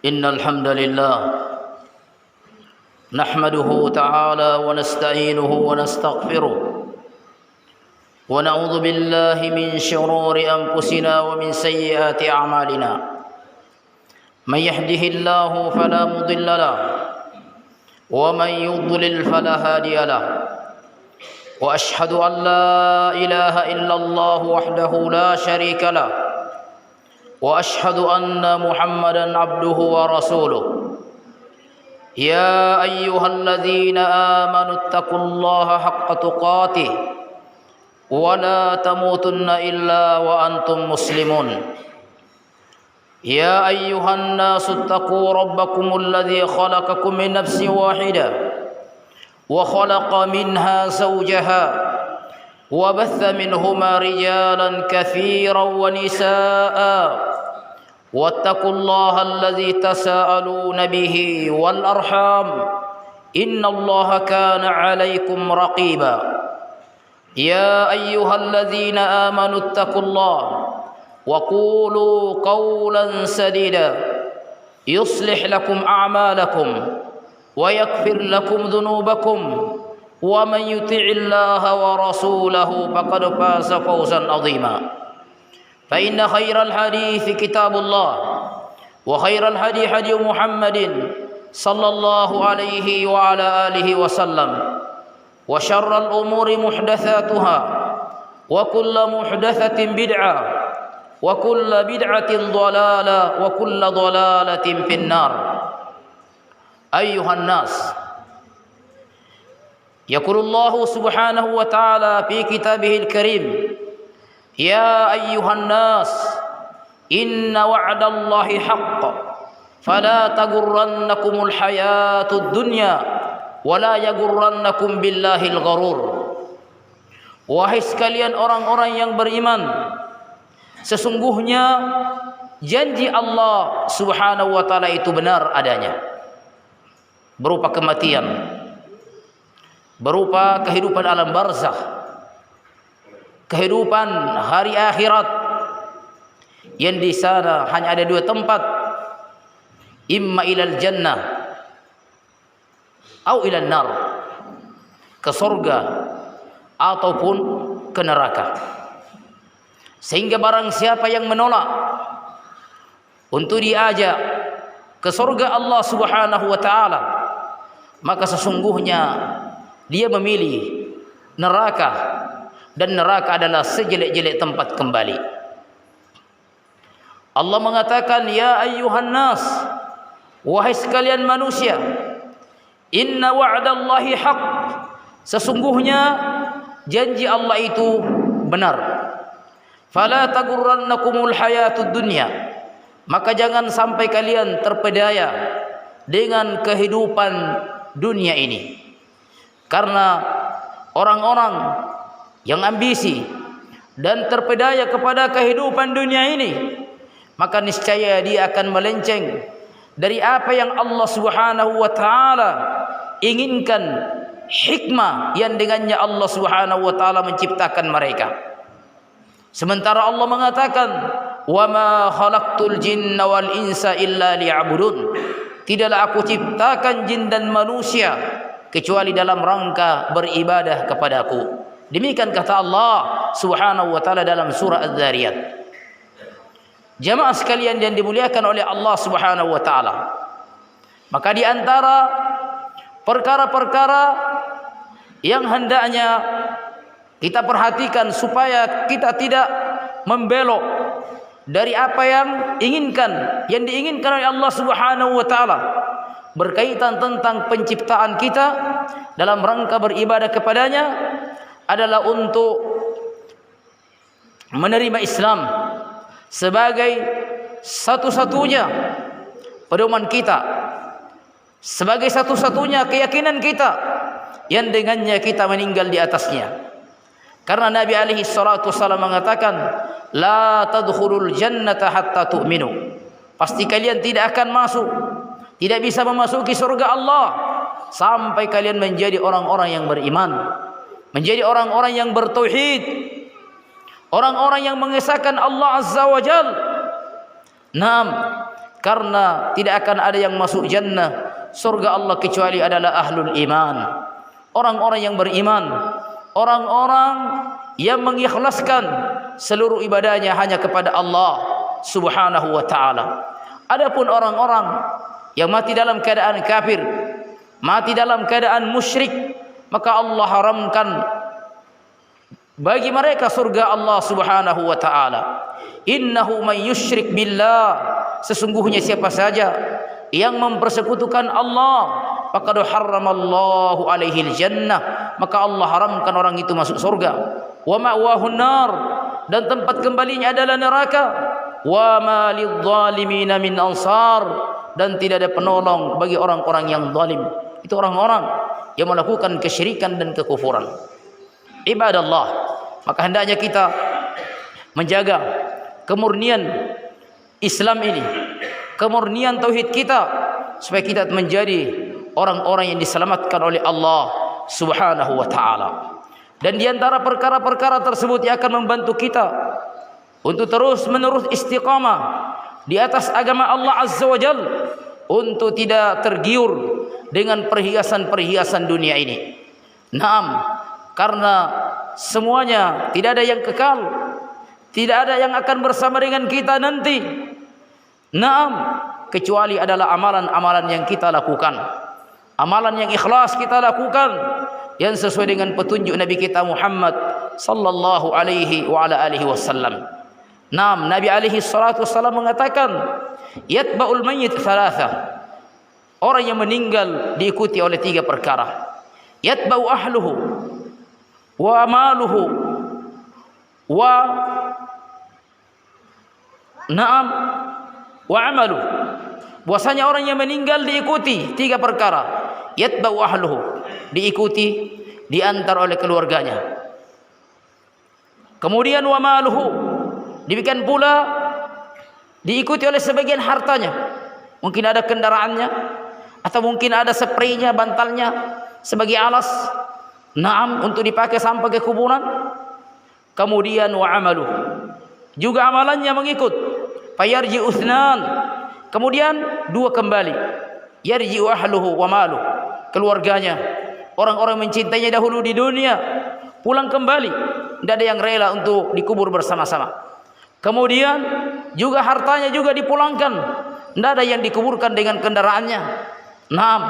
إن الحمد لله نحمده تعالى ونستعينه ونستغفره ونعوذ بالله من شرور أنفسنا ومن سيئات أعمالنا من يهده الله فلا مضل له ومن يضلل فلا هادي له وأشهد أن لا إله إلا الله وحده لا شريك له وأشهد أن محمدا عبده ورسوله يا أيها الذين آمنوا اتقوا الله حق تقاته ولا تموتن إلا وأنتم مسلمون يا أيها الناس اتقوا ربكم الذي خلقكم من نفس واحدة وخلق منها زوجها وبث منهما رجالا كثيرا ونساء واتقوا الله الذي تساءلون به والأرحام إن الله كان عليكم رقيبا يا أيها الذين آمنوا اتقوا الله وقولوا قولا سديدا يصلح لكم أعمالكم ويغفر لكم ذنوبكم ومن يطع الله ورسوله فقد فاز فوزا عظيما فإن خير الحديث كتاب الله وخير الهدي هدي محمد صلى الله عليه وعلى آله وسلم وشر الأمور محدثاتها وكل محدثة بدعة وكل بدعة ضلالة وكل ضلالة في النار أيها الناس يقول الله سبحانه وتعالى في كتابه الكريم يا أيها الناس إن وعد الله حق فلا تغرنكم الحياة الدنيا ولا يغرنكم بالله الغرور. Wahai sekalian orang-orang yang beriman, sesungguhnya janji Allah Subhanahu wa taala itu benar adanya, berupa kematian, berupa kehidupan alam barzakh, kehidupan hari akhirat, yang di sana hanya ada dua tempat, imma ilal jannah atau ilal nar, ke surga ataupun ke neraka. Sehingga barang siapa yang menolak untuk diajak ke surga Allah Subhanahu wa taala, maka sesungguhnya dia memilih neraka, dan neraka adalah sejelek-jelek tempat kembali. Allah mengatakan, ya ayyuhan nas, wahai sekalian manusia, inna wa'dallahi haq, sesungguhnya janji Allah itu benar. Fala tagurrannakumul hayatud dunya, maka jangan sampai kalian terpedaya dengan kehidupan dunia ini. Karena orang-orang yang ambisi dan terpedaya kepada kehidupan dunia ini, maka niscaya dia akan melenceng dari apa yang Allah Subhanahu wa taala inginkan, hikmah yang dengannya Allah Subhanahu wa taala menciptakan mereka. Sementara Allah mengatakan, wa ma khalaqtul jinna wal insa illa liya'budun, tidaklah aku ciptakan jin dan manusia kecuali dalam rangka beribadah kepadaku. Demikian kata Allah Subhanahu wa taala dalam surah Az-Zariyat. Jamaah sekalian yang dimuliakan oleh Allah Subhanahu wa taala, maka di antara perkara-perkara yang hendaknya kita perhatikan supaya kita tidak membelok dari apa yang diinginkan oleh Allah Subhanahu wa taala berkaitan tentang penciptaan kita dalam rangka beribadah kepadanya, adalah untuk menerima Islam sebagai satu-satunya pedoman kita, sebagai satu-satunya keyakinan kita yang dengannya kita meninggal di atasnya. Karena Nabi alaihi salatu wasallam mengatakan, la tadkhulul jannata hatta tu'minu, pasti kalian tidak akan masuk, tidak bisa memasuki surga Allah sampai kalian menjadi orang-orang yang beriman, menjadi orang-orang yang bertauhid, orang-orang yang mengesahkan Allah Azza wa Jal. Naam, karena tidak akan ada yang masuk jannah surga Allah kecuali adalah ahlul iman, orang-orang yang beriman, orang-orang yang mengikhlaskan seluruh ibadahnya hanya kepada Allah Subhanahu wa taala. Adapun orang-orang yang mati dalam keadaan kafir, mati dalam keadaan musyrik, maka Allah haramkan bagi mereka surga Allah Subhanahu wa taala. Innahu man yusyrik billah, sesungguhnya siapa saja yang mempersekutukan Allah, faqad harramallahu alaihi jannah, maka Allah haramkan orang itu masuk surga. Wa ma'wahun nar, dan tempat kembalinya adalah neraka. Wa ma lidh-dhalimin min ansar, dan tidak ada penolong bagi orang-orang yang zalim. Itu orang-orang yang melakukan kesyirikan dan kekufuran. Ibadallah, maka hendaknya kita menjaga kemurnian Islam ini, kemurnian tauhid kita, supaya kita menjadi orang-orang yang diselamatkan oleh Allah Subhanahu wa taala. Dan di antara perkara-perkara tersebut yang akan membantu kita untuk terus-menerus istiqamah di atas agama Allah Azza wa Jalla, untuk tidak tergiur dengan perhiasan-perhiasan dunia ini. Naam, karena semuanya tidak ada yang kekal, tidak ada yang akan bersama dengan kita nanti. Naam, kecuali adalah amalan-amalan yang kita lakukan, amalan yang ikhlas kita lakukan, yang sesuai dengan petunjuk Nabi kita Muhammad sallallahu alaihi wa ala alihi wasallam. Naam, Nabi alaihi salatu wasallam mengatakan, yatba'ul mayyit thalatha, orang yang meninggal diikuti oleh 3 perkara. Yatba'u ahluhu wa maluhu wa na'am wa amaluhu. Bahwasanya orang yang meninggal diikuti 3 perkara. Yatba'u ahluhu, diikuti, diantar oleh keluarganya. Kemudian wa maluhu, demikian pula diikuti oleh sebagian hartanya. Mungkin ada kendaraannya, atau mungkin ada spraynya, bantalnya sebagai alas, naam, untuk dipakai sampai ke kuburan. Kemudian wa amalu, juga amalannya mengikut. Fayarji uthnan, kemudian 2 kembali. Yarji ahluhu wa malu, keluarganya, orang-orang mencintainya dahulu di dunia, pulang kembali, tidak ada yang rela untuk dikubur bersama-sama. Kemudian juga hartanya juga dipulangkan, tidak ada yang dikuburkan dengan kendaraannya. Naam,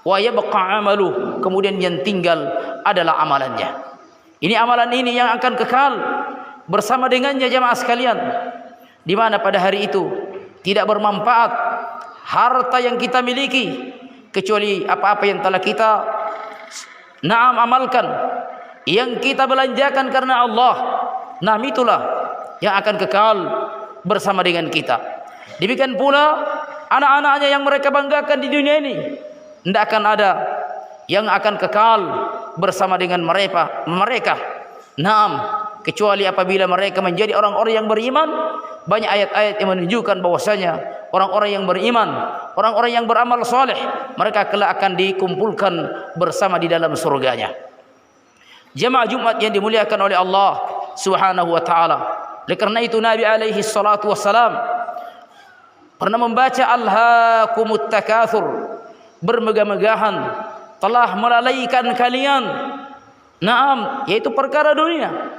wa yabqa amalu, kemudian yang tinggal adalah amalannya. Ini amalan ini yang akan kekal bersama dengannya jamaah sekalian, di mana pada hari itu tidak bermanfaat harta yang kita miliki, kecuali apa-apa yang telah kita naam amalkan, yang kita belanjakan karena Allah. Naam, itulah yang akan kekal bersama dengan kita. Demikian pula anak-anaknya yang mereka banggakan di dunia ini, tidak akan ada yang akan kekal bersama dengan mereka. Naam, kecuali apabila mereka menjadi orang-orang yang beriman. Banyak ayat-ayat yang menunjukkan bahwasanya orang-orang yang beriman, orang-orang yang beramal soleh, mereka kelak akan dikumpulkan bersama di dalam surganya. Jemaah Jumat yang dimuliakan oleh Allah Subhanahu wa taala. Oleh karena itu Nabi alaihi salatu wassalam pernah membaca alhaakumut takatsur, bermegah-megahan telah melalaikan kalian, naam, yaitu perkara dunia.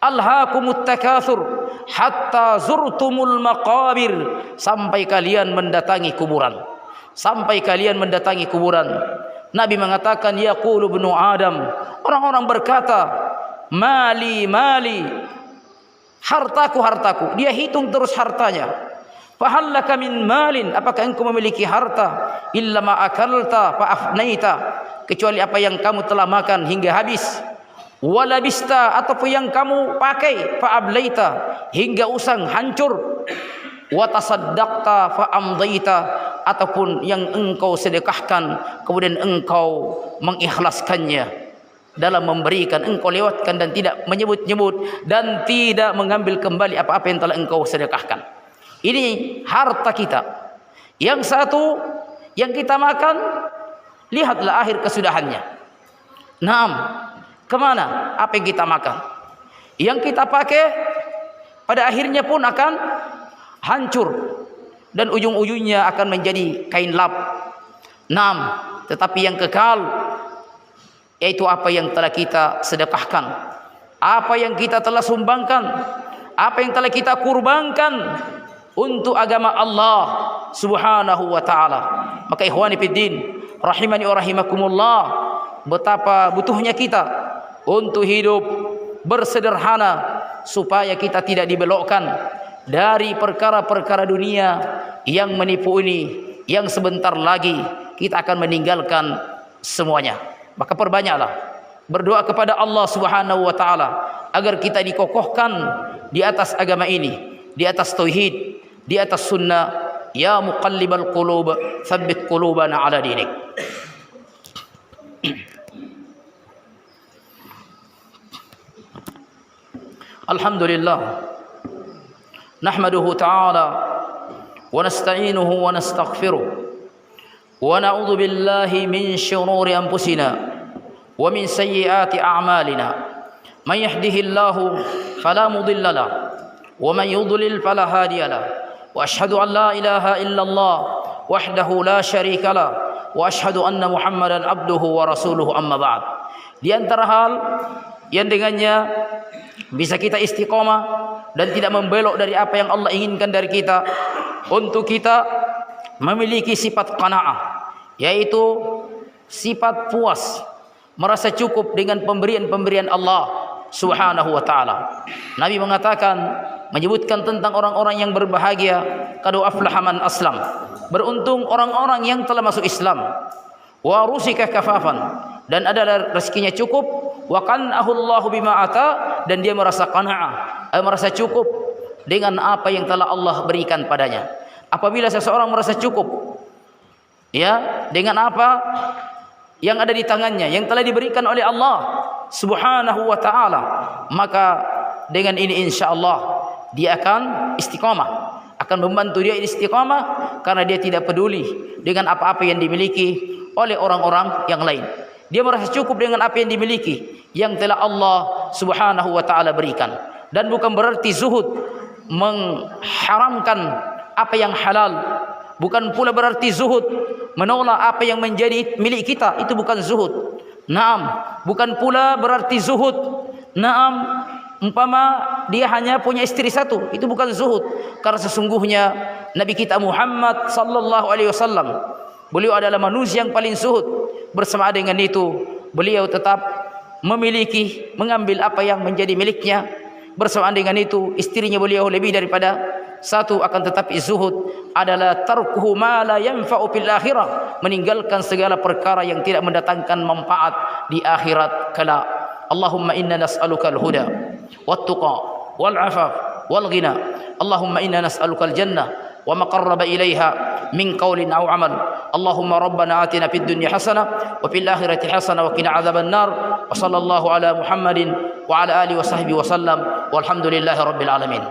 Alhaakumut takatsur hatta zurtumul maqabir, sampai kalian mendatangi kuburan, sampai kalian mendatangi kuburan. Nabi mengatakan, yaqulu ibnu Adam, orang-orang berkata, mali mali, hartaku hartaku. Dia hitung terus hartanya. Fahallaka min malin, apakah engkau memiliki harta? Illa ma akalta fa afnaita, kecuali apa yang kamu telah makan hingga habis. Wala bista, ataupun yang kamu pakai, fa ablaita, hingga usang hancur. Wa tasaddaqta fa amdaita, ataupun yang engkau sedekahkan kemudian engkau mengikhlaskannya dalam memberikan, engkau lewatkan dan tidak menyebut-nyebut dan tidak mengambil kembali apa-apa yang telah engkau sedekahkan. Ini harta kita. Yang satu yang kita makan, lihatlah akhir kesudahannya. Naam, kemana apa yang kita makan? Yang kita pakai pada akhirnya pun akan hancur. dan ujung-ujungnya akan menjadi kain lap. Naam, tetapi yang kekal yaitu apa yang telah kita sedekahkan, apa yang kita telah sumbangkan, apa yang telah kita kurbankan untuk agama Allah Subhanahu wa taala. Maka ikhwani fiddin, rahimani wa rahimakumullah, betapa butuhnya kita untuk hidup bersederhana supaya kita tidak dibelokkan dari perkara-perkara dunia yang menipu ini, yang sebentar lagi kita akan meninggalkan semuanya. Maka perbanyaklah berdoa kepada Allah Subhanahu wa taala agar kita dikokohkan di atas agama ini, di atas tauhid, di atas sunnah. Ya muqallibal qulub, tsabbit qulubana ala dinik. Alhamdulillah, nahmaduhu ta'ala wa nasta'inuhu wa nastaghfiruh wa na'udzu billahi min shururi anfusina wa min sayyiati a'malina. Man yahdihillahu fala mudilla lahu wa man yudlil fala hadiya lahu. Wa asyhadu an la ilaha illallah wahdahu la syarika lahu wa asyhadu anna Muhammadan abduhu wa rasuluhu, amma ba'd. Di antara hal yang dengannya bisa kita istiqomah dan tidak membelok dari apa yang Allah inginkan dari kita, untuk kita memiliki sifat qanaah, yaitu sifat puas, merasa cukup dengan pemberian-pemberian Allah Subhanahu wa taala. Nabi mengatakan, menyebutkan tentang orang-orang yang berbahagia, qad aflaha man aslam, beruntung orang-orang yang telah masuk Islam. Wa rusika kafafan, dan adalah rezekinya cukup. Wa qanahu Allahu bima ata, dan dia merasa qanaah, merasa cukup dengan apa yang telah Allah berikan padanya. Apabila seseorang merasa cukup ya dengan apa yang ada di tangannya, yang telah diberikan oleh Allah Subhanahu wa taala, maka dengan ini insyaallah dia akan istiqamah, akan membantu dia istiqamah, karena dia tidak peduli dengan apa-apa yang dimiliki oleh orang-orang yang lain. Dia merasa cukup dengan apa yang dimiliki, yang telah Allah Subhanahu wa taala berikan. Dan bukan berarti zuhud mengharamkan apa yang halal, bukan pula berarti zuhud menolak apa yang menjadi milik kita, itu bukan zuhud. Naam, bukan pula berarti zuhud, naam, umpama dia hanya punya istri satu, itu bukan zuhud. Karena sesungguhnya Nabi kita Muhammad sallallahu alaihi wasallam, beliau adalah manusia yang paling zuhud. Bersama dengan itu, beliau tetap memiliki, mengambil apa yang menjadi miliknya. Bersama dengan itu, istrinya beliau lebih daripada satu, akan tetapi zuhud adalah tarkuhu ma la yanfa'u fil akhirah, meninggalkan segala perkara yang tidak mendatangkan manfaat di akhirat kelak. Allahumma inna nas'aluka al-huda wat-tuqa wal-'afaf wal-ghina. Allahumma inna nas'aluka al-jannah wa ma qarraba ilaiha min qawlin aw 'amal. Allahumma rabbana atina fid dunya hasanah wa fil akhirati hasanah wa qina 'adzaban nar. Wa sallallahu ala Muhammadin wa ala alihi wa sahbihi wa sallam. Walhamdulillahi rabbil alamin.